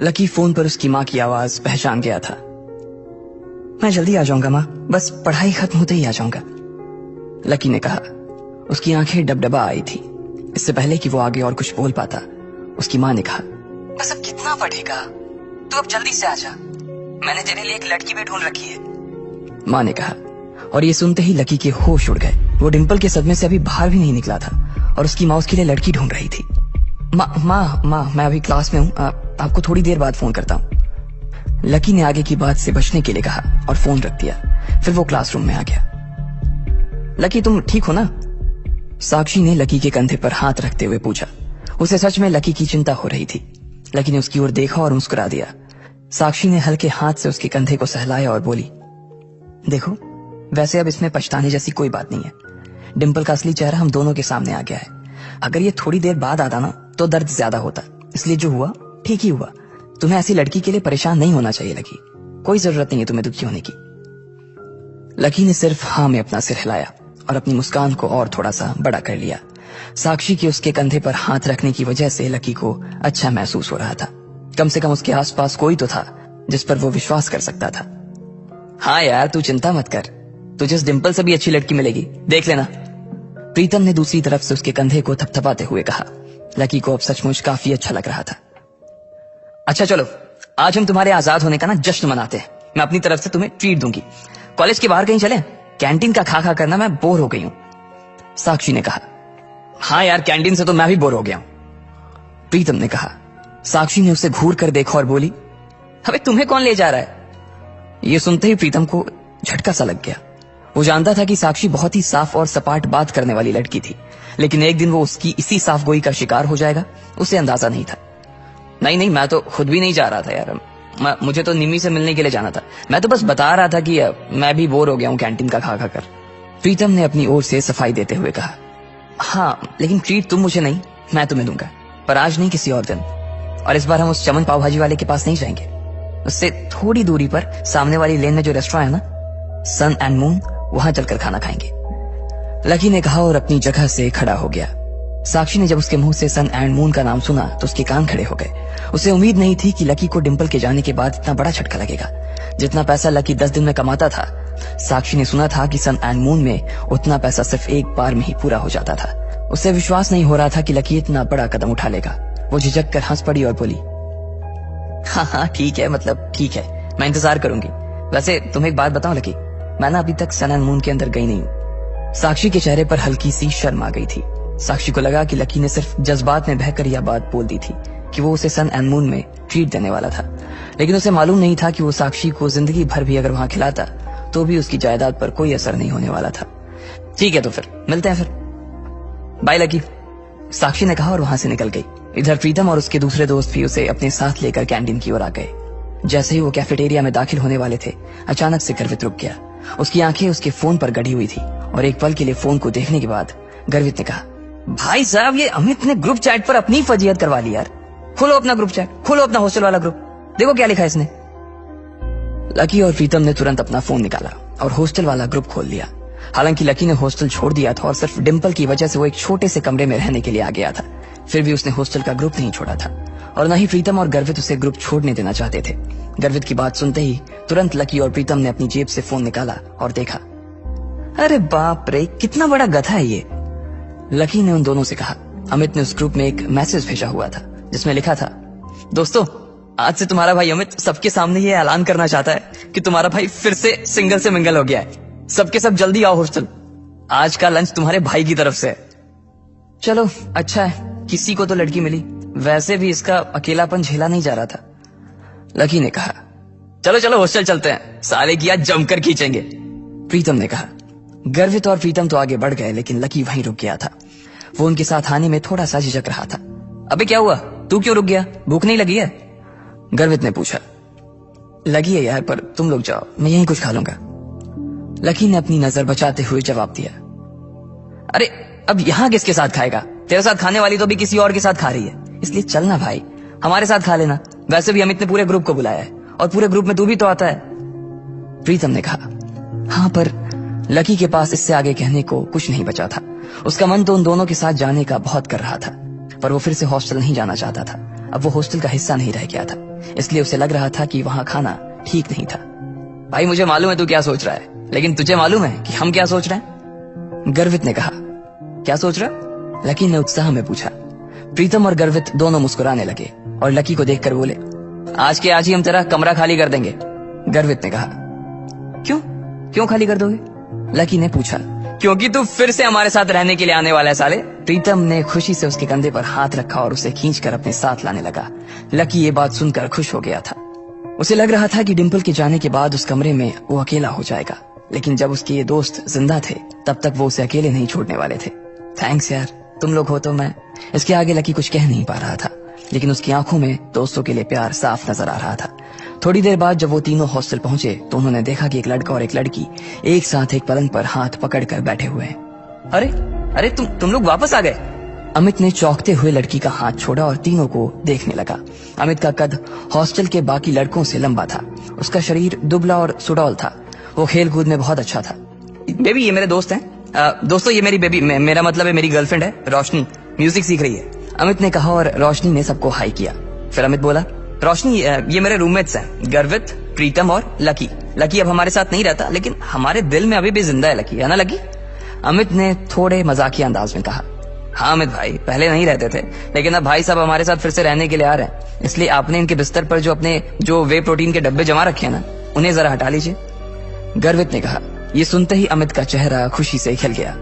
Lucky phone पर उसकी माँ की आवाज पहचान गया था। मैं जल्दी आ जाऊंगा माँ, बस पढ़ाई खत्म होते ही आ जाऊंगा, लकी ने कहा। उसकी आंखें डबडबा आई थी। इससे पहले कि वो आगे और कुछ बोल पाता, उसकी माँ ने कहा, बस अब कितना पढ़ेगा, तू अब जल्दी से आ जा, मैंने तेरे लिए एक लड़की भी ढूंढ रखी है, माँ ने कहा। और ये सुनते ही लकी के होश उड़ गए। वो डिंपल के सदमे से अभी बाहर भी नहीं निकला था और उसकी माँ उसके लिए लड़की ढूंढ रही थी। माँ मैं अभी क्लास में हूँ, आपको थोड़ी देर बाद फोन करता हूँ, लकी ने आगे की बात से बचने के लिए कहा और फोन रख दिया। फिर वो क्लासरूम में आ गया। लकी तुम ठीक हो ना? साक्षी ने लकी के कंधे पर हाथ रखते हुए पूछा। उसे सच में लकी की चिंता हो रही थी। लकी ने उसकी ओर देखा और मुस्कुरा दिया। साक्षी ने हल्के हाथ से उसके कंधे को सहलाया और बोली, देखो वैसे अब इसमें पछताने जैसी कोई बात नहीं है। डिंपल का असली चेहरा हम दोनों के सामने आ गया है। अगर ये थोड़ी देर बाद आता ना तो दर्द ज्यादा होता, इसलिए जो हुआ ठीक ही हुआ। तुम्हें ऐसी लड़की के लिए परेशान नहीं होना चाहिए लकी, कोई जरूरत नहीं है तुम्हें दुखी होने की। लकी ने सिर्फ हाँ में अपना सिर हिलाया और अपनी मुस्कान को और थोड़ा सा बड़ा कर लिया। साक्षी के उसके कंधे पर हाथ रखने की वजह से लकी को अच्छा महसूस हो रहा था। कम से कम उसके आसपास कोई तो था जिस पर वो विश्वास कर सकता था। हाँ यार तू चिंता मत कर, तुझे इस डिंपल से भी अच्छी लड़की मिलेगी, देख लेना, प्रीतम ने दूसरी तरफ से उसके कंधे को थपथपाते हुए कहा। लकी को अब सचमुच काफी अच्छा लग रहा था। अच्छा चलो आज हम तुम्हारे आजाद होने का ना जश्न मनाते हैं। मैं अपनी तरफ से तुम्हें ट्रीट दूंगी। कॉलेज के बाहर कहीं चले? कैंटीन का खा खा करना मैं बोर हो गई हूं, साक्षी ने कहा। हाँ यार कैंटीन से तो मैं भी बोर हो गया हूं, प्रीतम ने कहा। साक्षी ने उसे घूर कर देखा और बोली, अबे तुम्हें कौन ले जा रहा है? ये सुनते ही प्रीतम को झटका सा लग गया। वो जानता था कि साक्षी बहुत ही साफ और सपाट बात करने वाली लड़की थी, लेकिन एक दिन वो उसकी इसी साफ गोई का शिकार हो जाएगा, उसे अंदाजा नहीं था। नहीं मैं तो खुद भी नहीं जा रहा था यार, मुझे तो निमी से मिलने के लिए जाना था। मैं तो बस बता रहा था कि मैं भी बोर हो गया हूँ कैंटीन का खा खा कर, प्रीतम ने अपनी ओर से सफाई देते हुए कहा। हाँ लेकिन ट्रीट तुम मुझे नहीं, मैं तुम्हें दूंगा, पर आज नहीं किसी और दिन। और इस बार हम उस चमन पाव भाजी वाले के पास नहीं जाएंगे, उससे थोड़ी दूरी पर सामने वाली लेन में जो रेस्टोरेंट है ना, सन एंड मून, वहां चलकर खाना खाएंगे, लकी ने कहा और अपनी जगह से खड़ा हो गया। साक्षी ने जब उसके मुंह से सन एंड मून का नाम सुना तो उसके कान खड़े हो गए। उसे उम्मीद नहीं थी कि लकी को डिंपल के जाने के बाद इतना बड़ा झटका लगेगा। जितना पैसा लकी 10 दिन में कमाता था, साक्षी ने सुना था कि सन एंड मून में उतना पैसा सिर्फ एक बार में ही पूरा हो जाता था। उसे विश्वास नहीं हो रहा था कि लकी इतना बड़ा कदम उठा लेगा। वो झिझक कर हंस पड़ी और बोली, हाँ ठीक है, मतलब ठीक है, मैं इंतजार करूंगी। वैसे तुम्हें एक बात बताऊं लकी, मैं ना अभी तक सन एंड मून के अंदर गई नहीं हूँ। साक्षी के चेहरे पर हल्की सी शर्म आ गई थी। साक्षी को लगा कि लकी ने सिर्फ जज्बात में बहकर यह बात बोल दी थी कि वो उसे सन एंड मून में ट्रीट देने वाला था, लेकिन उसे मालूम नहीं था कि वो साक्षी को जिंदगी भर भी अगर वहां खिलाता तो भी उसकी जायदाद पर कोई असर नहीं होने वाला था। ठीक है तो फिर मिलते हैं, फिर बाय लकी, साक्षी ने कहा और वहां से निकल गई। इधर प्रीतम और उसके दूसरे दोस्त भी उसे अपने साथ लेकर कैंटीन की ओर आ गए। जैसे ही वो कैफेटेरिया में दाखिल होने वाले थे, अचानक से गर्वित रुक गया। उसकी आंखें उसके फोन पर गड़ी हुई थी और एक पल के लिए फोन को देखने के बाद गर्वित ने कहा, भाई साहब ये अमित ने ग्रुप चैट पर अपनी फजीयत करवा ली यार। खोलो अपना ग्रुप चैट, खोलो अपना हॉस्टल वाला ग्रुप, देखो क्या लिखा है इसने। लकी और प्रीतम ने तुरंत अपना फोन निकाला और हॉस्टल वाला ग्रुप खोल लिया। हालांकि लकी ने हॉस्टल छोड़ दिया था और सिर्फ डिंपल की वजह से वो एक छोटे से कमरे में रहने के लिए आ गया था, फिर भी उसने हॉस्टल का ग्रुप नहीं छोड़ा था और न ही प्रीतम और गर्वित उसे ग्रुप छोड़ने देना चाहते थे। गर्वित की बात सुनते ही तुरंत लकी और प्रीतम ने अपनी जेब से फोन निकाला और देखा। अरे बाप रे, कितना बड़ा गधा है ये, लकी ने उन दोनों से कहा। अमित ने उस ग्रुप में एक मैसेज भेजा हुआ था जिसमें लिखा था, दोस्तों आज से तुम्हारा भाई अमित सबके सामने ये ऐलान करना चाहता है कि तुम्हारा भाई फिर से सिंगल से मिंगल हो गया है। सबके सब जल्दी आओ हॉस्टल, आज का लंच तुम्हारे भाई की तरफ से है। चलो अच्छा है, किसी को तो लड़की मिली, वैसे भी इसका अकेलापन झेला नहीं जा रहा था, लकी ने कहा। चलो चलो हॉस्टल चलते हैं, साले की आज जमकर खींचेंगे, प्रीतम ने कहा। गर्वित और प्रीतम तो आगे बढ़ गए लेकिन लकी वहीं रुक गया था। वो उनके साथ आने में थोड़ा सा झिझक रहा था। अबे क्या हुआ, तू क्यों रुक गया, भूख नहीं लगी है, गर्वित ने पूछा। लगी है यार, पर तुम लोग जाओ, मैं यहीं कुछ खा लूंगा, लकी ने अपनी नजर बचाते हुए जवाब दिया। अरे अब यहाँ किसके साथ खाएगा, तेरे साथ खाने वाली तो भी किसी और के साथ खा रही है, इसलिए चलना भाई, हमारे साथ खा लेना। वैसे भी अमित ने पूरे ग्रुप को बुलाया है और पूरे ग्रुप में तू भी तो आता है, प्रीतम ने कहा। हाँ पर लकी के पास इससे आगे कहने को कुछ नहीं बचा था। उसका मन तो उन दोनों के साथ जाने का बहुत कर रहा था, पर वो फिर से हॉस्टल नहीं जाना चाहता था। अब वो हॉस्टल का हिस्सा नहीं रह गया था। इसलिए उसे लग रहा था कि वहां खाना ठीक नहीं था। भाई मुझे मालूम है तू क्या सोच रहा है, लेकिन तुझे मालूम है कि हम क्या सोच रहे हैं? गर्वित ने कहा। क्या सोच रहा? लकी ने उत्साह में पूछा। प्रीतम और गर्वित दोनों मुस्कुराने लगे और लकी को देखकर बोले, आज के आज ही हम तेरा कमरा खाली कर देंगे। गर्वित ने कहा। क्यों खाली कर दोगे? लकी ने पूछा। क्योंकि तू फिर से हमारे साथ रहने के लिए आने वाला है साले। प्रीतम ने खुशी से उसके कंधे पर हाथ रखा और उसे खींचकर अपने साथ लाने लगा। लकी ये बात सुनकर खुश हो गया था। उसे लग रहा था कि डिंपल के जाने के बाद उस कमरे में वो अकेला हो जाएगा, लेकिन जब उसके ये दोस्त जिंदा थे तब तक वो उसे अकेले नहीं छोड़ने वाले थे। थैंक्स यार, तुम लोग हो तो मैं। इसके आगे लकी कुछ कह नहीं पा रहा था, लेकिन उसकी आंखों में दोस्तों के लिए प्यार साफ नजर आ रहा था। थोड़ी देर बाद जब वो तीनों हॉस्टल पहुंचे तो उन्होंने देखा कि एक लड़का और एक लड़की एक साथ एक पलंग पर हाथ पकड़कर बैठे हुए हैं। अरे तुम लोग वापस आ गए। अमित ने चौंकते हुए लड़की का हाथ छोड़ा और तीनों को देखने लगा। अमित का कद हॉस्टल के बाकी लड़कों से लंबा था। उसका शरीर दुबला और सुडौल था। वो खेल कूद में बहुत अच्छा था। बेबी ये मेरे दोस्त हैं। दोस्तों ये मेरी बेबी, मेरा मतलब है मेरी गर्लफ्रेंड है रोशनी, म्यूजिक सीख रही है। अमित ने कहा और रोशनी ने सबको हाई किया। फिर अमित बोला, रोशनी ये मेरे रूममेट्स हैं, गर्वित, प्रीतम और लकी। लकी अब हमारे साथ नहीं रहता, लेकिन हमारे दिल में अभी भी जिंदा है लकी, है ना लकी? अमित ने थोड़े मजाकिया अंदाज में कहा। हाँ अमित भाई, पहले नहीं रहते थे, लेकिन अब भाई साहब हमारे साथ फिर से रहने के लिए आ रहे हैं, इसलिए आपने इनके बिस्तर पर जो वे प्रोटीन के डब्बे जमा रखे हैं ना, उन्हें जरा हटा लीजिए। गर्वित ने कहा। ये सुनते ही अमित का चेहरा खुशी से खिल गया।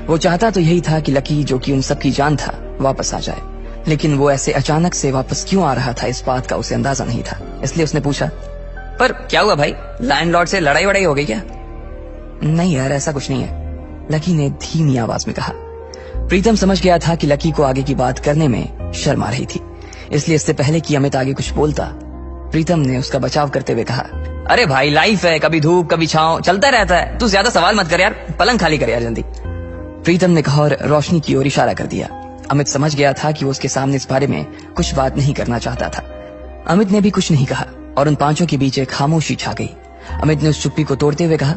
वो चाहता तो यही था कि लकी, जो कि उन सबकी जान था, वापस आ जाए, लेकिन वो ऐसे अचानक से वापस क्यों आ रहा था इस बात का उसे अंदाजा नहीं था। इसलिए उसने पूछा, पर क्या हुआ भाई, लैंडलॉर्ड से लड़ाई वड़ाई हो गई क्या? नहीं यार, ऐसा कुछ नहीं है, लकी ने धीमी आवाज में कहा। प्रीतम समझ गया था कि लकी को आगे की बात करने में शर्म आ रही थी, इसलिए इससे पहले कि अमित आगे कुछ बोलता, प्रीतम ने उसका बचाव करते हुए कहा, अरे भाई लाइफ है, कभी धूप कभी छांव, चलता रहता है, तू ज्यादा सवाल मत कर यार, पलंग खाली कर यार जल्दी। प्रीतम ने कहा और रोशनी की ओर इशारा कर दिया। अमित समझ गया था कि वो उसके सामने इस बारे में कुछ बात नहीं करना चाहता था। अमित ने भी कुछ नहीं कहा और उन पांचों के बीच एक खामोशी छा गई। अमित ने उस चुप्पी को तोड़ते हुए कहा,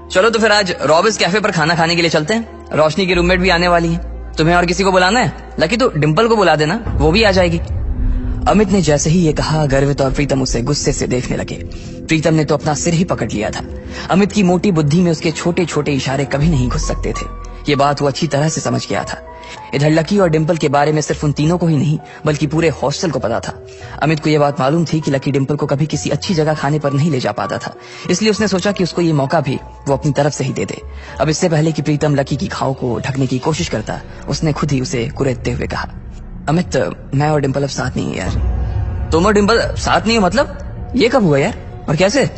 चलो तो फिर आज रॉबिन्स कैफे पर खाना खाने के लिए चलते हैं। रोशनी की रूममेट भी आने वाली है। तुम्हें और किसी को बुलाना है? लकी तो डिंपल को बुला देना, वो भी आ जाएगी। अमित ने जैसे ही ये कहा, गर्वित और प्रीतम उसे गुस्से से देखने लगे। प्रीतम ने तो अपना सिर ही पकड़ लिया था। अमित की मोटी बुद्धि में उसके छोटे छोटे इशारे कभी नहीं घुस सकते थे। ये बात वो अच्छी तरह से समझ गया था। इधर लकी और डिंपल के बारे में सिर्फ उन तीनों को ही नहीं, बल्कि पूरे हॉस्टल को पता था। अमित को यह बात मालूम थी कि लकी डिंपल को कभी किसी अच्छी जगह खाने पर नहीं ले जा पाता था, इसलिए उसने सोचा कि उसको ये मौका भी वो अपनी तरफ से ही दे दे। अब इससे पहले कि प्रीतम लकी की घाव को ढकने की कोशिश करता, उसने खुद ही उसे कुरेदते हुए कहा, अमित मैं और डिंपल अब साथ नहीं है यार। तुम और डिंपल साथ नहीं हो मतलब? ये कब हुआ यार, और कैसे?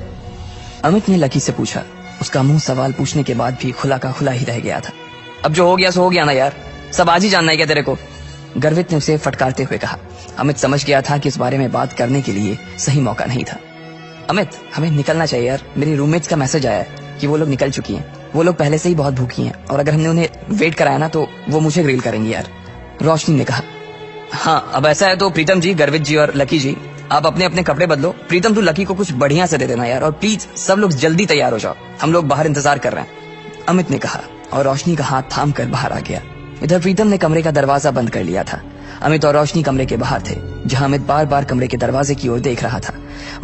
अमित ने लकी से पूछा। उसका मुंह सवाल पूछने के बाद भी खुला का खुला ही रह गया था। अब जो हो गया सो हो गया ना यार, सब आज ही जानना है क्या तेरे को? गर्वित ने उसे फटकारते हुए कहा। अमित समझ गया था कि इस बारे में बात करने के लिए सही मौका नहीं था। अमित हमें निकलना चाहिए यार, मेरी रूममेट्स का मैसेज आया है कि वो लोग निकल चुकी हैं। वो लोग पहले से ही बहुत भूखी हैं और अगर हमने उन्हें वेट कराया ना तो वो मुझे ग्रिल करेंगी यार। रोशनी ने कहा। हाँ अब ऐसा है तो प्रीतम जी, गर्वित जी और लकी जी, आप अपने अपने कपड़े बदलो। प्रीतम तू लकी को कुछ बढ़िया से दे देना यार, और प्लीज सब लोग जल्दी तैयार हो जाओ, हम लोग बाहर इंतजार कर रहे हैं, अमित ने कहा और रोशनी का हाथ थाम कर बाहर आ गया। इधर प्रीतम ने कमरे का दरवाजा बंद कर लिया था। अमित और रोशनी कमरे के बाहर थे, जहां अमित बार बार कमरे के दरवाजे की ओर देख रहा था।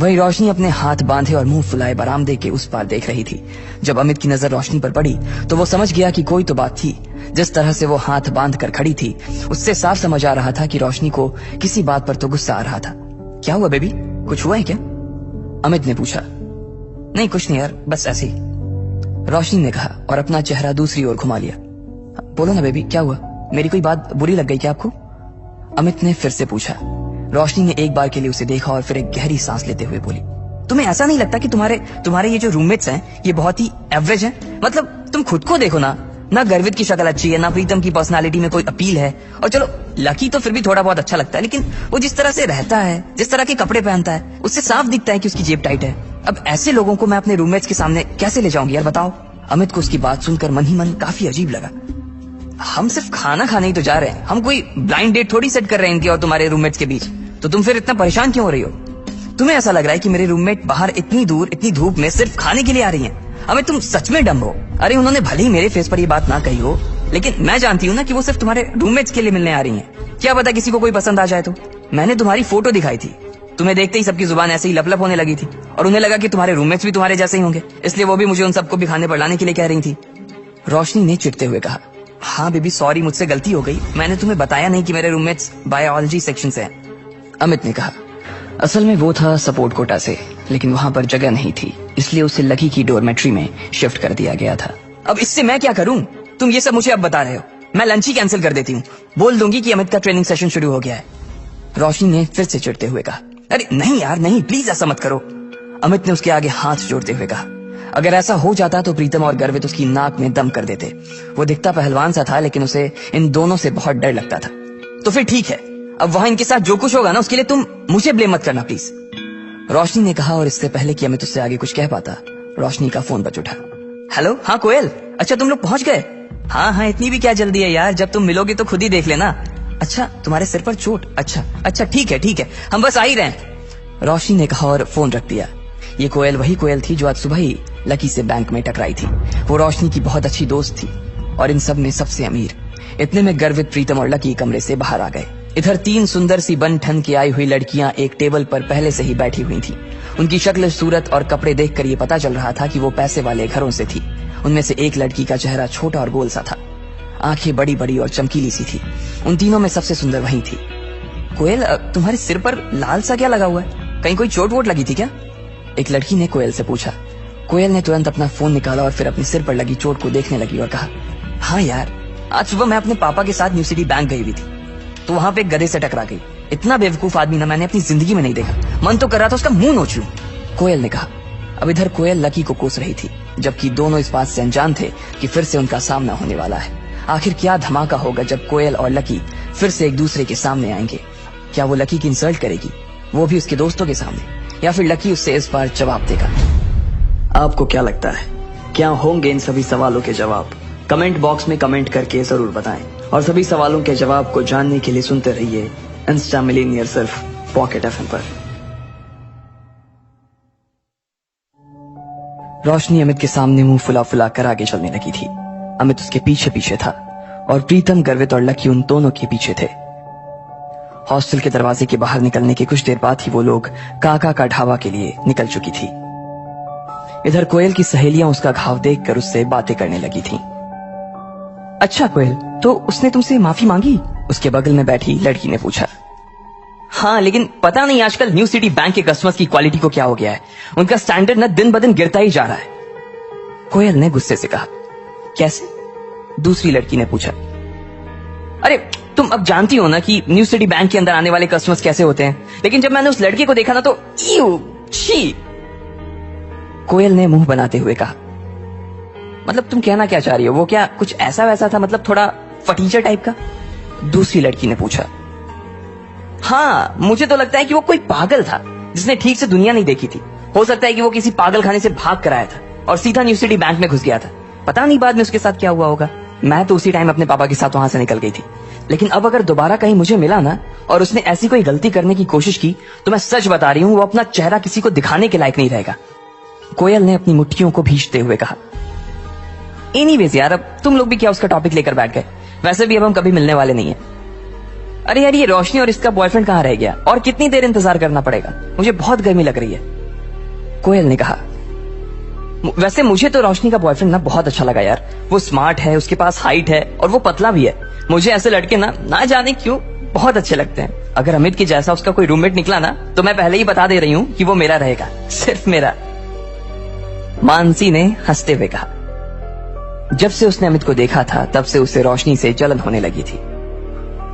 वहीं रोशनी अपने हाथ बांधे और मुंह फुलाए बरामदे के उस पार देख रही थी। जब अमित की नजर रोशनी पर पड़ी तो वो समझ गया कि कोई तो बात थी। जिस तरह से वो हाथ बांध कर खड़ी थी, उससे साफ समझ आ रहा था कि रोशनी को किसी बात पर तो गुस्सा आ रहा था। क्या हुआ बेबी, कुछ हुआ है क्या? अमित ने पूछा। नहीं कुछ नहीं यार, बस ऐसे ही, रोशनी ने कहा और अपना चेहरा दूसरी ओर घुमा लिया। बोलो ना बेबी, क्या हुआ? मेरी कोई बात बुरी लग गई क्या आपको? अमित ने फिर से पूछा। रोशनी ने एक बार के लिए उसे देखा और फिर एक गहरी सांस लेते हुए बोली, तुम्हें ऐसा नहीं लगता कि तुम्हारे ये जो रूममेट्स हैं ये बहुत ही एवरेज हैं? मतलब तुम खुद को देखो ना गर्वित की शक्ल अच्छी है, ना प्रीतम की पर्सनालिटी में कोई अपील है, और चलो लकी तो फिर भी थोड़ा बहुत अच्छा लगता है, लेकिन वो जिस तरह से रहता है, जिस तरह के कपड़े पहनता है, उससे साफ दिखता है कि उसकी जेब टाइट है। अब ऐसे लोगों को मैं अपने रूममेट्स के सामने कैसे ले जाऊंगी यार, बताओ? अमित को उसकी बात सुनकर मन ही मन काफी अजीब लगा। हम सिर्फ खाना खाने ही तो जा रहे हैं, हम कोई ब्लाइंड डेट थोड़ी सेट कर रहे हैं इनकी और तुम्हारे रूममेट्स के बीच, तो तुम फिर इतना परेशान क्यों हो रही हो? तुम्हें ऐसा लग रहा है कि मेरे रूममेट बाहर इतनी दूर इतनी धूप में सिर्फ खाने के लिए आ रही हैं? अमित तुम सच में डम हो। अरे उन्होंने भले ही मेरे फेस पर ये बात ना कही हो, लेकिन मैं जानती हूँ ना कि वो सिर्फ तुम्हारे रूममेट्स के लिए मिलने आ रही हैं। क्या पता किसी को कोई पसंद आ जाए तो। मैंने तुम्हारी फोटो दिखाई थी, तुम्हें देखते ही सबकी जुबान ऐसे ही लप लप होने लगी थी और उन्हें लगा कि तुम्हारे रूममेट्स भी तुम्हारे जैसे ही होंगे, इसलिए वो भी मुझे उन सबको भी खाने पर लाने के लिए कह रही थी। रोशनी ने चिढ़ते हुए कहा, हाँ बेबी सॉरी, मुझसे गलती हो गई, मैंने तुम्हें बताया नहीं कि मेरे रूममेट्स बायोलॉजी सेक्शन से हैं। अमित ने कहा, असल में वो था सपोर्ट कोटा से, लेकिन वहां पर जगह नहीं थी, इसलिए उसे लकी की डोरमेट्री में शिफ्ट कर दिया गया था। अब इससे मैं क्या करूं? तुम ये सब मुझे अब बता रहे हो। मैं लंच ही कैंसिल कर देती हूँ, बोल दूंगी कि अमित का ट्रेनिंग सेशन शुरू हो गया है। रोशनी ने फिर से चिढ़ते हुए कहा, अरे नहीं यार नहीं, प्लीज ऐसा मत करो। अमित ने उसके आगे हाथ जोड़ते हुए कहा, अगर ऐसा हो जाता तो प्रीतम और गर्वित उसकी नाक में दम कर देते। वो दिखता पहलवान सा था, लेकिन उसे इन दोनों से बहुत डर लगता था। तो फिर ठीक है, अब वहां इनके साथ जो कुछ होगा ना, उसके लिए तुम मुझे ब्लेम मत करना प्लीज, रोशनी ने कहा। और इससे पहले कि अमित उससे आगे कुछ कह पाता, रोशनी का फोन बज उठा। हेलो, हाँ कोयल, अच्छा तुम लोग पहुंच गए? हाँ, इतनी भी क्या जल्दी है यार, जब तुम मिलोगे तो खुद ही देख लेना। अच्छा, तुम्हारे सिर पर चोट? अच्छा ठीक है, हम बस आ ही रहे हैं, रोशनी ने कहा और फोन रख दिया। ये कोयल वही कोयल थी जो आज सुबह ही लकी से बैंक में टकराई थी। वो रोशनी की बहुत अच्छी दोस्त थी और इन सब में सबसे अमीर। इतने में गर्वित, प्रीतम और लकी कमरे से बाहर आ गए। इधर 3 सुंदर सी बन ठन के आई हुई लड़कियां एक टेबल पर पहले से ही बैठी हुई थी। उनकी शक्ल, सूरत और कपड़े देखकर ये पता चल रहा था कि वो पैसे वाले घरों से थी। उनमें से एक लड़की का चेहरा छोटा और गोल सा था, आंखें बड़ी बड़ी और चमकीली सी थी। उन तीनों में सबसे सुंदर वही थी। कोयल, तुम्हारे सिर पर लाल सा क्या लगा हुआ है? कहीं कोई चोट वोट लगी थी क्या? एक लड़की ने कोयल से पूछा। कोयल ने तुरंत अपना फोन निकाला और फिर अपने सिर पर लगी चोट को देखने लगी और कहा, हाँ यार, आज सुबह मैं अपने पापा के साथ न्यू सिटी बैंक गई हुई थी, तो वहां पे एक गधे से टकरा गई। इतना बेवकूफ आदमी ना मैंने अपनी जिंदगी में नहीं देखा, मन तो कर रहा था उसका मुंह नोच लूं, कोयल ने कहा। अब इधर कोयल लकी को कोस रही थी, जबकि दोनों इस बात से अनजान थे कि फिर से उनका सामना होने वाला है। आखिर क्या धमाका होगा जब कोयल और लकी फिर से एक दूसरे के सामने आएंगे? क्या वो लकी की इंसल्ट करेगी, वो भी उसके दोस्तों के सामने, या फिर लकी उससे इस बार जवाब देगा? आपको क्या लगता है, क्या होंगे इन सभी सवालों के जवाब? कमेंट बॉक्स में कमेंट करके जरूर बताएं। और सभी सवालों के जवाब को जानने के लिए सुनते रहिए इंस्टा मिलीनियर, सिर्फ पॉकेट एफएम पर। रोशनी अमित के सामने मुंह फुला फुला कर आगे चलने लगी थी। अमित उसके पीछे पीछे था और प्रीतम, गर्वित और लकी उन दोनों के पीछे थे। हॉस्टल के दरवाजे के बाहर निकलने के कुछ देर बाद ही वो लोग काका का ढाबा के लिए निकल चुकी थी। इधर कोयल की सहेलियां उसका घाव देखकर उससे बातें करने लगी थीं। अच्छा कोयल, तो उसने तुमसे माफी मांगी? उसके बगल में बैठी लड़की ने पूछा। हाँ, लेकिन पता नहीं आजकल न्यू सिटी बैंक के कस्टमर्स की क्वालिटी को क्या हो गया है, उनका स्टैंडर्ड न दिन ब दिन गिरता ही जा रहा है, कोयल ने गुस्से से कहा। कैसे? दूसरी लड़की ने पूछा। अरे तुम अब जानती हो ना कि न्यू सिटी बैंक के अंदर आने वाले कस्टमर्स कैसे होते हैं, लेकिन जब मैंने उस लड़के को देखा ना तो छी, कोयल ने मुंह बनाते हुए कहा। मतलब तुम कहना क्या चाह रही हो, वो क्या कुछ ऐसा वैसा था, मतलब थोड़ा फटीचर टाइप का? दूसरी लड़की ने पूछा। हाँ, मुझे तो लगता है कि वो कोई पागल था जिसने ठीक से दुनिया नहीं देखी थी। हो सकता है कि वो किसी पागल खाने से भाग कर आया था और सीधा न्यू सिटी बैंक में घुस गया था। पता नहीं बाद में उसके साथ क्या हुआ होगा। मैं तो उसी टाइम अपने पापा के साथ वहां से निकल गई थी, लेकिन अब अगर दोबारा कहीं मुझे मिला ना और उसने ऐसी कोई गलती करने की कोशिश की तो मैं सच बता रही हूँ, वो अपना चेहरा किसी को दिखाने के लायक नहीं रहेगा, कोयल ने अपनी मुट्ठियों को भींचते हुए कहा। एनीवेज यार, अब तुम लोग भी क्या उसका टॉपिक लेकर बैठ गए? वैसे भी अब हम कभी मिलने वाले नहीं है। अरे यार, ये रोशनी और इसका बॉयफ्रेंड कहाँ रह गया और कितनी देर इंतजार करना पड़ेगा? मुझे बहुत गर्मी लग रही है, कोयल ने कहा। वैसे मुझे तो रोशनी का बॉयफ्रेंड ना बहुत अच्छा लगा यार। वो स्मार्ट है, उसके पास हाइट है और वो पतला भी है। मुझे ऐसे लड़के ना जाने क्यों बहुत अच्छे लगते हैं। अगर अमित की जैसा उसका कोई रूममेट निकला ना तो मैं पहले ही बता दे रही हूँ कि वो मेरा रहेगा, सिर्फ मेरा, मानसी ने हंसते हुए कहा। जब से उसने अमित को देखा था तब से उसे रोशनी से जलन होने लगी थी।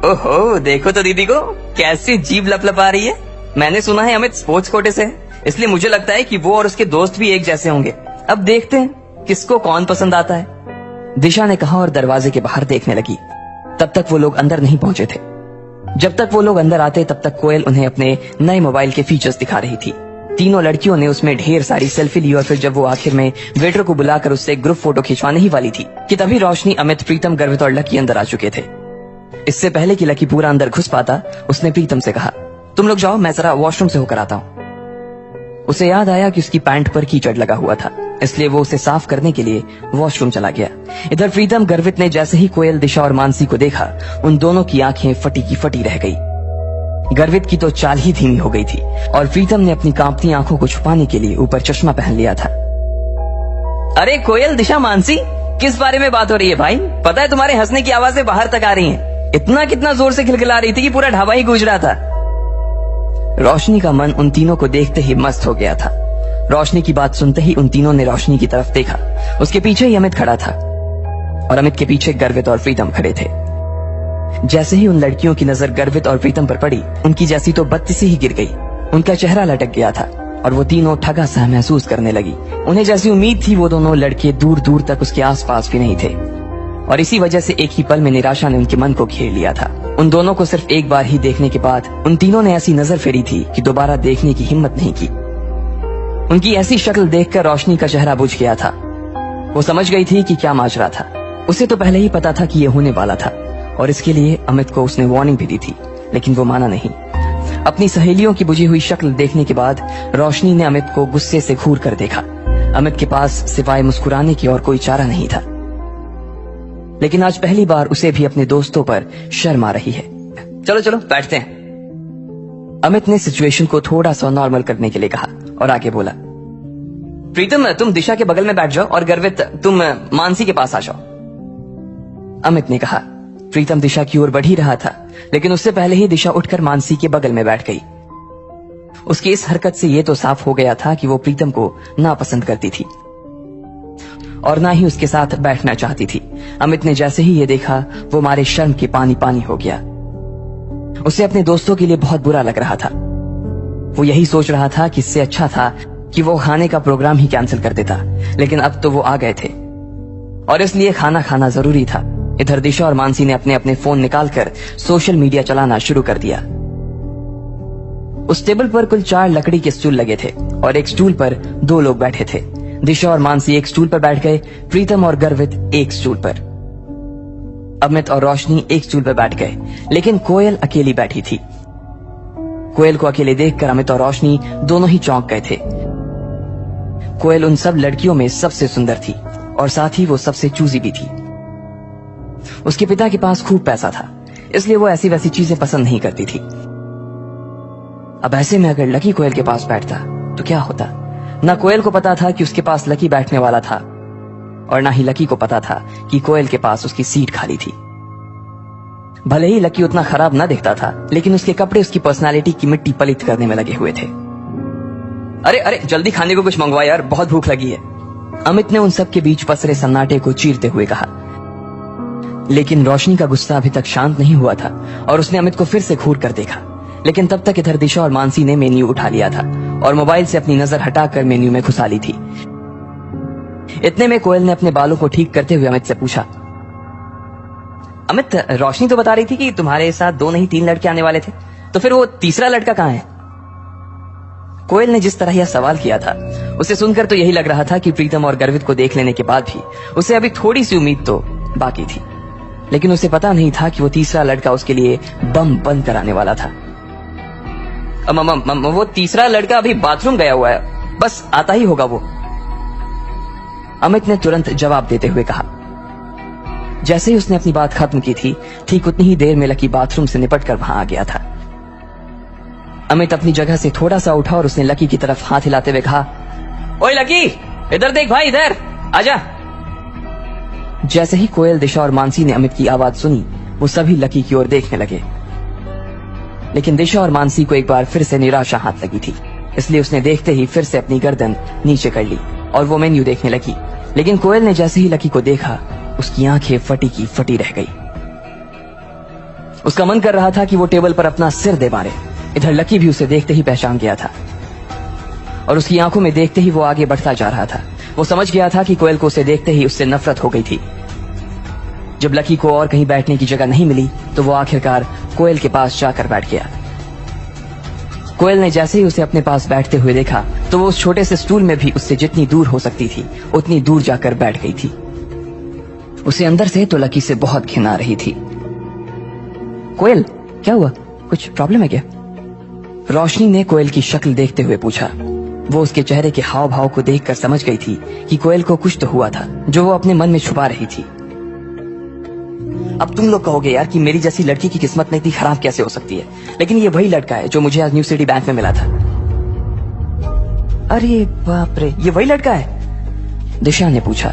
ओहो, देखो तो दीदी को कैसी जीभ लपलपा रही है। मैंने सुना है अमित स्पोर्ट्स कोटे से है, इसलिए मुझे लगता है कि वो और उसके दोस्त भी एक जैसे होंगे। अब देखते हैं किसको कौन पसंद आता है, दिशा ने कहा और दरवाजे के बाहर देखने लगी। तब तक वो लोग अंदर नहीं पहुंचे थे। जब तक वो लोग अंदर आते तब तक कोयल उन्हें अपने नए मोबाइल के फीचर्स दिखा रही थी। तीनों लड़कियों ने उसमें ढेर सारी सेल्फी ली और फिर जब वो आखिर में वेटर को बुलाकर उससे ग्रुप फोटो खिंचवाने ही वाली थी कि तभी रोशनी, अमित, प्रीतम, गर्वित और लकी अंदर आ चुके थे। इससे पहले कि लकी पूरा अंदर घुस पाता, उसने प्रीतम से कहा, तुम लोग जाओ, मैं जरा वॉशरूम से होकर आता हूँ। उसे याद आया कि उसकी पैंट पर कीचड़ लगा हुआ था, इसलिए वो उसे साफ करने के लिए वॉशरूम चला गया। इधर प्रीतम, गर्वित ने जैसे ही कोयल, दिशा और मानसी को देखा, उन दोनों की आंखें फटी की फटी रह गई। गर्वित की तो चाल ही धीमी हो गई थी और प्रीतम ने अपनी कांपती आंखों को छुपाने के लिए ऊपर चश्मा पहन लिया था। अरे कोयल, दिशा, मानसी, किस बारे में बात हो रही है भाई? पता है तुम्हारे हंसने की आवाजें बाहर तक आ रही हैं। इतना कितना जोर से खिलखिला रही थी कि पूरा ढाबा ही गूंज रहा था। रोशनी का मन उन तीनों को देखते ही मस्त हो गया था। रोशनी की बात सुनते ही उन तीनों ने रोशनी की तरफ देखा। उसके पीछे ही अमित खड़ा था और अमित के पीछे गर्वित और प्रीतम खड़े थे। जैसे ही उन लड़कियों की नजर गर्वित और प्रीतम पर पड़ी, उनकी जैसी तो बत्ती से ही गिर गई। उनका चेहरा लटक गया था और वो तीनों ठगा सा महसूस करने लगी। उन्हें जैसी उम्मीद थी वो दोनों लड़के दूर दूर तक उसके आसपास भी नहीं थे और इसी वजह से एक ही पल में निराशा ने उनके मन को घेर लिया था। उन दोनों को सिर्फ एक बार ही देखने के बाद उन तीनों ने ऐसी नजर फेरी थी कि दोबारा देखने की हिम्मत नहीं की। उनकी ऐसी शक्ल देखकर रोशनी का चेहरा बुझ गया था। वो समझ गई थी कि क्या माजरा था। उसे तो पहले ही पता था कि ये होने वाला था और इसके लिए अमित को उसने वार्निंग भी दी थी, लेकिन वो माना नहीं। अपनी सहेलियों की बुझी हुई शक्ल देखने के बाद रोशनी ने अमित को गुस्से से घूर कर देखा। अमित के पास सिवाय मुस्कुराने की और कोई चारा नहीं था, लेकिन आज पहली बार उसे भी अपने दोस्तों पर शर्म आ रही है। चलो चलो बैठते हैं। अमित ने सिचुएशन को थोड़ा सा नॉर्मल करने के लिए कहा और आगे बोला, प्रीतम तुम दिशा के बगल में बैठ जाओ और गर्वित तुम मानसी के पास आ जाओ। अमित ने कहा। प्रीतम दिशा की ओर बढ़ ही रहा था, लेकिन उससे पहले ही दिशा उठकर मानसी के बगल में बैठ गई। उसकी इस हरकत से यह तो साफ हो गया था कि वो प्रीतम को नापसंद करती थी और ना ही उसके साथ बैठना चाहती थी। अमित ने जैसे ही ये देखा, वो मारे शर्म के पानी पानी हो गया। उसे अपने दोस्तों के लिए बहुत बुरा लग रहा था। वो यही सोच रहा था कि इससे अच्छा था कि वो खाने का प्रोग्राम ही कैंसिल कर देता, लेकिन अब तो वो आ गए थे और इसलिए खाना खाना जरूरी था। इधर दिशा और मानसी ने अपने अपने फोन निकालकर सोशल मीडिया चलाना शुरू कर दिया। उस टेबल पर कुल 4 लकड़ी के स्टूल लगे थे और एक स्टूल पर 2 लोग बैठे थे। दिशा और मानसी एक स्टूल पर बैठ गए, प्रीतम और गर्वित एक स्टूल पर, अमित और रोशनी एक स्टूल पर बैठ गए, लेकिन कोयल अकेली बैठी थी। कोयल को अकेले देखकर अमित और रोशनी दोनों ही चौंक गए थे। कोयल उन सब लड़कियों में सबसे सुंदर थी और साथ ही वो सबसे चूजी भी थी। उसके पिता के पास खूब पैसा था, इसलिए वो ऐसी वैसी चीजें पसंद नहीं करती थी। अब ऐसे में अगर लकी कोयल के पास बैठता तो क्या होता? ना कोयल को पता था कि उसके पास लकी बैठने वाला था और ना ही लकी को पता था कि कोयल के पास उसकी सीट खाली थी। भले ही लकी उतना खराब ना दिखता था, लेकिन उसके कपड़े उसकी पर्सनालिटी की मिट्टी पलित करने में लगे हुए थे। अरे अरे जल्दी खाने को कुछ मंगवा यार, बहुत भूख लगी है, अमित ने उन सब के बीच पसरे सन्नाटे को चीरते हुए कहा। लेकिन रोशनी का गुस्सा अभी तक शांत नहीं हुआ था और उसने अमित को फिर से घूर कर देखा, लेकिन तब तक इधर दिशा और मानसी ने मेन्यू उठा लिया था और मोबाइल से अपनी नजर हटाकर मेन्यू में घुसा ली थी। इतने में कोयल ने अपने बालों को ठीक करते हुए अमित से पूछा, अमित रोशनी तो बता रही थी कि तुम्हारे साथ 2 नहीं 3 लड़के आने वाले थे, तो फिर वो तीसरा लड़का कहाँ है? कोयल ने जिस तरह यह सवाल किया था, उसे सुनकर तो यही लग रहा था कि प्रीतम और गर्वित को देख लेने के बाद भी उसे अभी थोड़ी सी उम्मीद तो बाकी थी, लेकिन उसे पता नहीं था कि वो तीसरा लड़का उसके लिए बम बंद कराने वाला था। वो तीसरा लड़का अभी बाथरूम गया हुआ है, बस आता ही होगा वो, अमित ने तुरंत जवाब देते हुए कहा। जैसे ही उसने अपनी बात खत्म की थी, ठीक उतनी ही देर में लकी बाथरूम से निपटकर वहां आ गया था। अमित अपनी जगह से थोड़ा सा उठा और उसने लकी की तरफ हाथ हिलाते हुए कहा, ओए लकी, इधर देख भाई, इधर आजा। जैसे ही कोयल, दिशा और मानसी ने अमित की आवाज सुनी, वो सभी लकी की ओर देखने लगे, लेकिन दिशा और मानसी को एक बार फिर से निराशा हाथ लगी थी, इसलिए उसने देखते ही फिर से अपनी गर्दन नीचे कर ली और वो मेन्यू देखने लगी। लेकिन कोयल ने जैसे ही लकी को देखा, उसकी आंखें फटी की फटी रह गई। उसका मन कर रहा था कि वो टेबल पर अपना सिर दे मारे। इधर लकी भी उसे देखते ही पहचान गया था और उसकी आंखों में देखते ही वो आगे बढ़ता जा रहा था। वो समझ गया था कि कोयल को उसे देखते ही उससे नफरत हो गई थी। जब लकी को और कहीं बैठने की जगह नहीं मिली, तो वो आखिरकार कोयल के पास जाकर बैठ गया। कोयल ने जैसे ही उसे अपने पास बैठते हुए देखा, तो वो उस छोटे से स्टूल में भी उससे जितनी दूर हो सकती थी उतनी दूर जाकर बैठ गई थी। उसे अंदर से तो लकी से बहुत घिन आ रही थी। कोयल, क्या हुआ? कुछ प्रॉब्लम है क्या? रोशनी ने कोयल की शक्ल देखते हुए पूछा। वो उसके चेहरे के हाव भाव को देखकर समझ गई थी कि कोयल को कुछ तो हुआ था जो वो अपने मन में छुपा रही थी। अब तुम लोग कहोगे यार कि मेरी जैसी लड़की की किस्मत में इतनी खराब कैसे हो सकती है, लेकिन ये वही लड़का है जो मुझे आज न्यू सिटी बैंक में मिला था। अरे बाप रे, ये वही लड़का है? दिशा ने पूछा।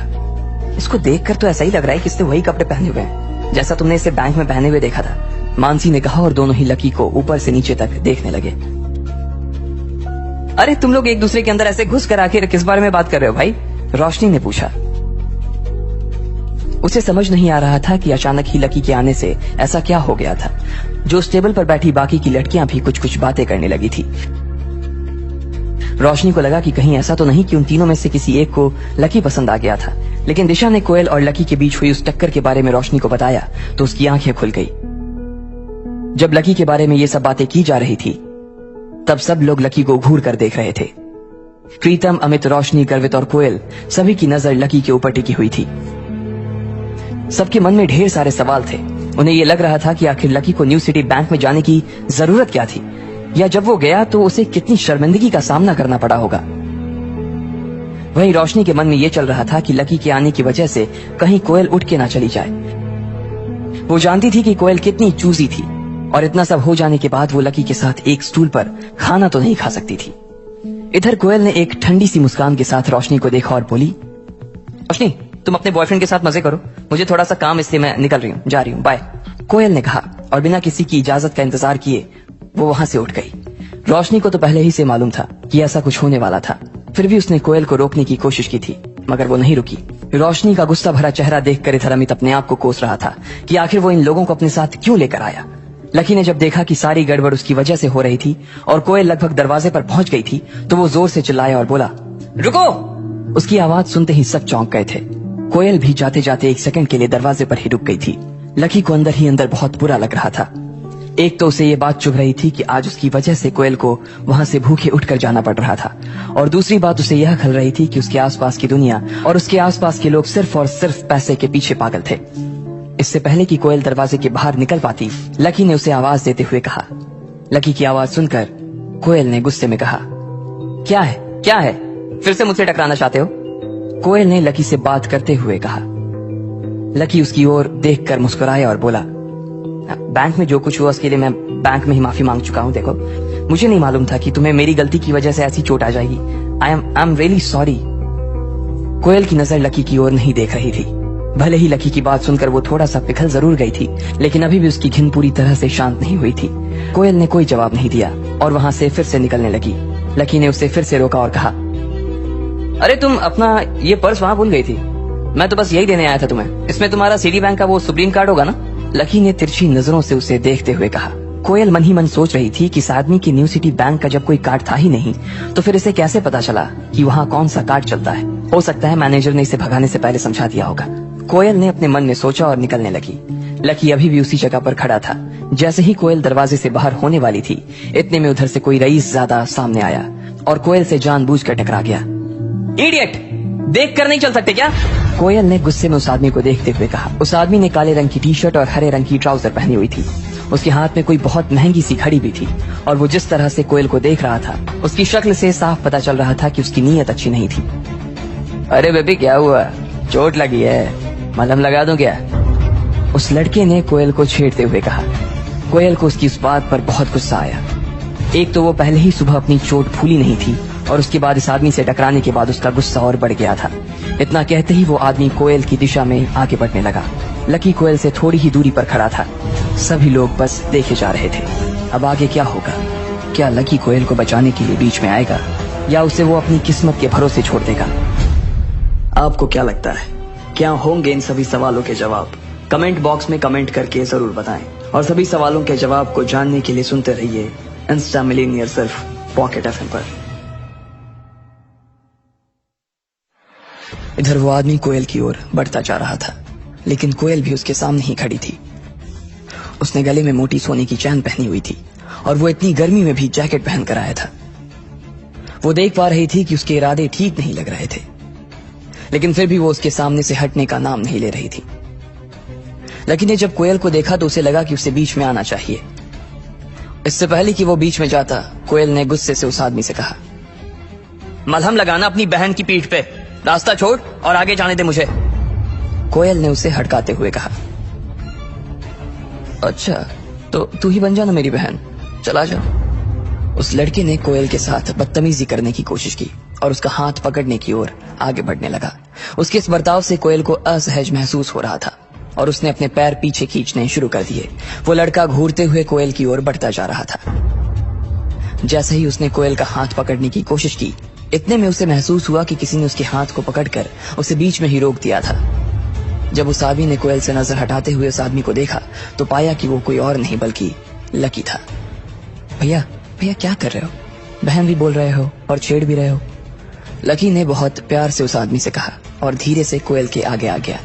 इसको देखकर तो ऐसा ही लग रहा है कि इसने वही कपड़े पहने हुए हैं जैसा तुमने इसे बैंक में पहने हुए देखा था, मानसी ने कहा, और दोनों ही लकी को ऊपर से नीचे तक देखने लगे। अरे तुम लोग एक दूसरे के अंदर ऐसे घुस कर आखिर किस बारे में बात कर रहे हो भाई? रोशनी ने पूछा। उसे समझ नहीं आ रहा था कि अचानक ही लकी के आने से ऐसा क्या हो गया था जो उस टेबल पर बैठी बाकी की लड़कियां भी कुछ कुछ बातें करने लगी थी। रोशनी को लगा कि कहीं ऐसा तो नहीं कि उन तीनों में से किसी एक को लकी पसंद आ गया था, लेकिन दिशा ने कोयल और लकी के बीच हुई उस टक्कर के बारे में रोशनी को बताया तो उसकी आंखें खुल गई। जब लकी के बारे में ये सब बातें की जा रही थी तब सब लोग लकी को घूर कर देख रहे थे। प्रीतम, अमित, रोशनी, गर्वित और कोयल सभी की नजर लकी के ऊपर टिकी हुई थी। सबके मन में ढेर सारे सवाल थे। उन्हें यह लग रहा था कि आखिर लकी को न्यू सिटी बैंक में जाने की जरूरत क्या थी, या जब वो गया तो उसे कितनी शर्मिंदगी का सामना करना पड़ा होगा। वहीं रोशनी के मन में यह चल रहा था कि लकी के आने की वजह से कहीं कोयल उठ के ना चली जाए। वो जानती थी कि कोयल कितनी चूजी थी और इतना सब हो जाने के बाद वो लकी के साथ एक स्टूल पर खाना तो नहीं खा सकती थी। इधर कोयल ने एक ठंडी सी मुस्कान के साथ रोशनी को देखा और बोली, रोशनी तुम अपने बॉयफ्रेंड के साथ मजे करो, मुझे थोड़ा सा काम, इसलिए मैं निकल रही हूँ, जा रही हूँ, बाय। कोयल ने कहा और बिना किसी की इजाजत का इंतजार किए वो वहां से उठ गई। रोशनी को तो पहले ही से मालूम था कि ऐसा कुछ होने वाला था, फिर भी उसने कोयल को रोकने की कोशिश की थी मगर वो नहीं रुकी। रोशनी का गुस्सा भरा चेहरा देखकर इधर अमित अपने आप को कोस रहा था कि आखिर वो इन लोगों को अपने साथ क्यों लेकर आया। लकी ने जब देखा कि सारी गड़बड़ उसकी वजह से हो रही थी और कोयल लगभग दरवाजे पर पहुंच गई थी तो वो जोर से चिल्लाया और बोला, रुको। उसकी आवाज सुनते ही सब चौंक गए थे। कोयल भी जाते जाते एक सेकंड के लिए दरवाजे पर ही रुक गई थी। लकी को अंदर ही अंदर बहुत बुरा लग रहा था। एक तो उसे ये बात चुभ रही थी कि आज उसकी वजह से कोयल को वहां से भूखे उठकर जाना पड़ रहा था, और दूसरी बात उसे यह खल रही थी कि उसके आसपास की दुनिया और उसके आसपास के लोग सिर्फ और सिर्फ पैसे के पीछे पागल थे। इससे पहले कि कोयल दरवाजे के बाहर निकल पाती, लकी ने उसे आवाज देते हुए कहा। लकी की आवाज सुनकर कोयल ने गुस्से में कहा, क्या है, क्या है, फिर से मुझसे टकराना चाहते हो? कोयल ने लकी से बात करते हुए कहा। लकी उसकी ओर देखकर मुस्कुराया और बोला, बैंक में जो कुछ हुआ उसके लिए मैं बैंक में ही माफी मांग चुका हूँ। देखो, मुझे नहीं मालूम था कि तुम्हें मेरी गलती की वजह से ऐसी चोट आ जाएगी। I am really sorry. Koyal की नजर लकी की ओर नहीं देख रही थी। भले ही लकी की बात सुनकर वो थोड़ा सा पिघल जरूर गई थी, लेकिन अभी भी उसकी घिन पूरी तरह से शांत नहीं हुई थी। कोयल ने कोई जवाब नहीं दिया और वहां से फिर से निकलने लगी। लकी ने उसे फिर से रोका और कहा, अरे तुम अपना ये पर्स वहां भूल गई थी, मैं तो बस यही देने आया था तुम्हें। इसमें तुम्हारा सिटी बैंक का वो सुप्रीम कार्ड होगा ना? लकी ने तिरछी नजरों से उसे देखते हुए कहा। कोयल मन ही मन सोच रही थी कि इस आदमी की न्यू सिटी बैंक का जब कोई कार्ड था ही नहीं तो फिर इसे कैसे पता चला कि वहाँ कौन सा कार्ड चलता है। हो सकता है मैनेजर ने इसे भगाने से पहले समझा दिया होगा। कोयल ने अपने मन में सोचा और निकलने लगी। लकी अभी भी उसी जगह पर खड़ा था। जैसे ही कोयल दरवाजे से बाहर होने वाली थी, इतने में उधर से कोई रईस ज्यादा सामने आया और कोयल से जानबूझकर टकरा गया। इडियट, देख कर नहीं चल सकते क्या? कोयल ने गुस्से में उस आदमी को देखते हुए कहा। उस आदमी ने काले रंग की टी शर्ट और हरे रंग की ट्राउजर पहनी हुई थी। उसके हाथ में कोई बहुत महंगी सी घड़ी भी थी और वो जिस तरह से कोयल को देख रहा था उसकी शक्ल से साफ पता चल रहा था कि उसकी नीयत अच्छी नहीं थी। अरे बेबी, क्या हुआ? चोट लगी है? मलहम लगा दूं क्या? उस लड़के ने कोयल को छेड़ते हुए कहा। कोयल को उसकी उस बात पर बहुत गुस्सा आया। एक तो वो पहले ही सुबह अपनी चोट भूली नहीं थी और उसके बाद इस आदमी से टकराने के बाद उसका गुस्सा और बढ़ गया था। इतना कहते ही वो आदमी कोयल की दिशा में आगे बढ़ने लगा। लकी कोयल से थोड़ी ही दूरी पर खड़ा था। सभी लोग बस देखे जा रहे थे। अब आगे क्या होगा? क्या लकी कोयल को बचाने के लिए बीच में आएगा या उसे वो अपनी किस्मत के भरोसे छोड़ देगा? आपको क्या लगता है, क्या होंगे इन सभी सवालों के जवाब? कमेंट बॉक्स में कमेंट करके जरूर बताएं और सभी सवालों के जवाब को जानने के लिए सुनते रहिए इंस्टा मिलेनियर सिर्फ पॉकेट एफएम पर। इधर वो आदमी कोयल की ओर बढ़ता जा रहा था, लेकिन कोयल भी उसके सामने ही खड़ी थी। उसने गले में मोटी सोने की चैन पहनी हुई थी और वो इतनी गर्मी में भी जैकेट पहन कर आया था। वो देख पा रही थी कि उसके इरादे ठीक नहीं लग रहे थे, लेकिन फिर भी वो उसके सामने से हटने का नाम नहीं ले रही थी। लकी ने जब कोयल को देखा तो उसे लगा कि उसे बीच में आना चाहिए। इससे पहले कि वो बीच में जाता, कोयल ने गुस्से से उस आदमी से कहा, मलहम लगाना अपनी बहन की पीठ पे, रास्ता छोड़ और आगे जाने दे मुझे। कोयल ने उसे हटकाते हुए कहा। अच्छा, तो तू ही बन जा ना मेरी बहन, चला जा। उस लड़के ने कोयल के साथ बदतमीजी करने की कोशिश की और उसका हाथ पकड़ने की ओर आगे बढ़ने लगा। उसके इस बर्ताव से कोयल को असहज महसूस हो रहा था और उसने अपने पैर पीछे खींचने शुरू कर दिए। वो लड़का घूरते हुए कोयल की ओर बढ़ता जा रहा था। जैसे ही उसने कोयल का हाथ पकड़ने की कोशिश की, इतने में उसे महसूस हुआ कि किसी ने उसके हाथ को पकड़कर उसे बीच में ही रोक दिया था। जब उस आदमी ने कोयल से नजर हटाते हुए उस आदमी को देखा तो पाया कि वो कोई और नहीं बल्कि लकी था। भैया भैया क्या कर रहे हो? बहन भी बोल रहे हो और छेड़ भी रहे हो। लकी ने बहुत प्यार से उस आदमी से कहा और धीरे से कोयल के आगे आ गया।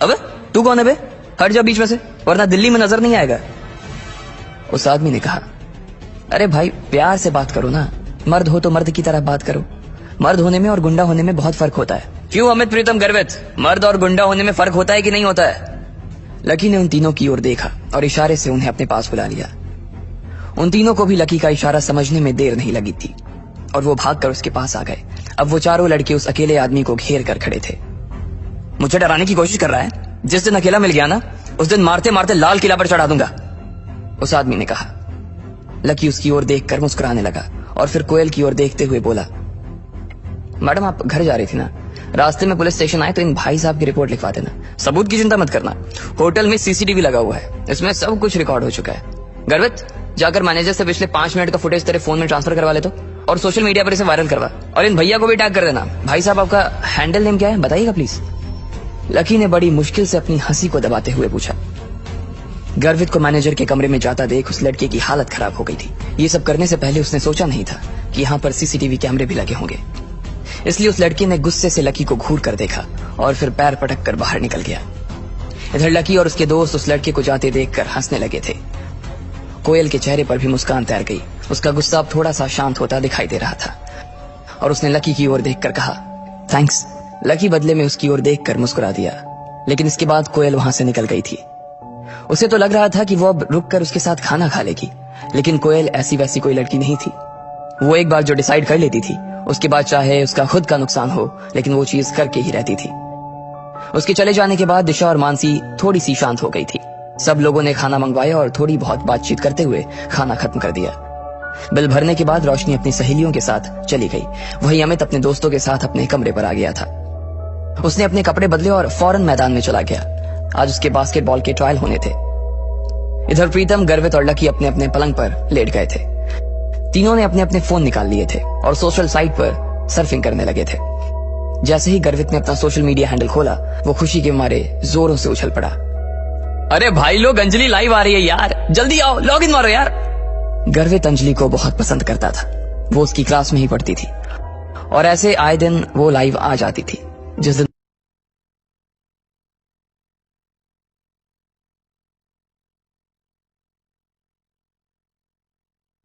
अबे तू कौन है बे? हट जा बीच में से, वरना दिल्ली में नजर नहीं आएगा। उस आदमी ने कहा, अरे भाई प्यार से बात करो ना, मर्द हो तो मर्द की तरह बात करो। मर्द होने में और गुंडा होने में बहुत फर्क होता है। क्यों अमित प्रीतम गर्वित, मर्द और गुंडा होने में फर्क होता है कि नहीं होता है? लकी ने उन तीनों की ओर देखा और इशारे से उन्हें अपने पास बुला लिया। उन तीनों को भी लकी का इशारा समझने में देर नहीं लगी थी और वो भागकर उसके पास आ गए। अब वो चारों लड़के उस अकेले आदमी को घेर कर खड़े थे। मुझे डराने की कोशिश कर रहा है? जिस दिन अकेला मिल गया ना, उस दिन मारते मारते लाल किला पर चढ़ा दूंगा, उस आदमी ने कहा। लकी उसकी ओर देखकर मुस्कुराने लगा और फिर कोयल की ओर देखते हुए बोला, मैडम आप घर जा रही थी ना, रास्ते में पुलिस स्टेशन आए तो इन भाई साहब की रिपोर्ट लिखवा देना। सबूत की चिंता मत करना, होटल में सीसीटीवी लगा हुआ है, इसमें सब कुछ रिकॉर्ड हो चुका है। गर्वित जाकर मैनेजर से पिछले 5 मिनट का फुटेज तेरे फोन में ट्रांसफर करवा ले तो, और सोशल मीडिया पर इसे वायरल करवा, और इन भैया को भी टैग कर देना। भाई साहब आपका हैंडल नेम क्या है बताइएगा प्लीज। लकी ने बड़ी मुश्किल से अपनी हंसी को दबाते हुए पूछा। गर्वित को मैनेजर के कमरे में जाता देख उस लड़के की हालत खराब हो गई थी। ये सब करने से पहले उसने सोचा नहीं था कि यहाँ पर सीसीटीवी कैमरे भी लगे होंगे, इसलिए उस लड़के ने गुस्से से लकी को घूर कर देखा और फिर पैर पटक कर बाहर निकल गया। इधर लकी और उसके दोस्त उस लड़के को जाते देखकर हंसने लगे थे। कोयल के चेहरे पर भी मुस्कान तैर गई। उसका गुस्सा अब थोड़ा सा शांत होता दिखाई दे रहा था और उसने लकी की ओर देखकर कहा, थैंक्स। लकी बदले में उसकी ओर देखकर मुस्कुरा दिया, लेकिन इसके बाद कोयल वहां से निकल गई थी। उसे तो लग रहा था कि वो अब रुककर उसके साथ खाना खा लेगी, लेकिन कोयल ऐसी वैसी कोई लड़की नहीं थी। वो एक बार जो डिसाइड कर लेती थी, उसके बाद चाहे उसका खुद का नुकसान हो, लेकिन वो चीज करके ही रहती थी। उसके चले जाने के बाद दिशा और मानसी थोड़ी सी शांत हो गई थी। सब लोगों ने खाना मंगवाया और थोड़ी बहुत बातचीत करते हुए खाना खत्म कर दिया। बिल भरने के बाद रोशनी अपनी सहेलियों के साथ चली गई। वहीं अमित अपने दोस्तों के साथ अपने कमरे पर आ गया था। उसने अपने कपड़े बदले और फौरन मैदान में चला गया। आज उसके बास्केटबॉल के ट्रायल होने थे। इधर प्रीतम, गर्वित और लकी अपने अपने पलंग पर लेट गए थे। तीनों ने अपने अपने फोन निकाल लिए थे और सोशल साइट पर सर्फिंग करने लगे थे। जैसे ही गर्वित ने अपना सोशल मीडिया हैंडल खोला, वो खुशी के मारे जोरों से उछल पड़ा। अरे भाई लोग, अंजलि लाइव आ रही है यार, जल्दी आओ, लॉग इन मारो यार। गर्वित अंजलि को बहुत पसंद करता था। वो उसकी क्लास में ही पढ़ती थी और ऐसे आए दिन वो लाइव आ जाती थी। जिस दिन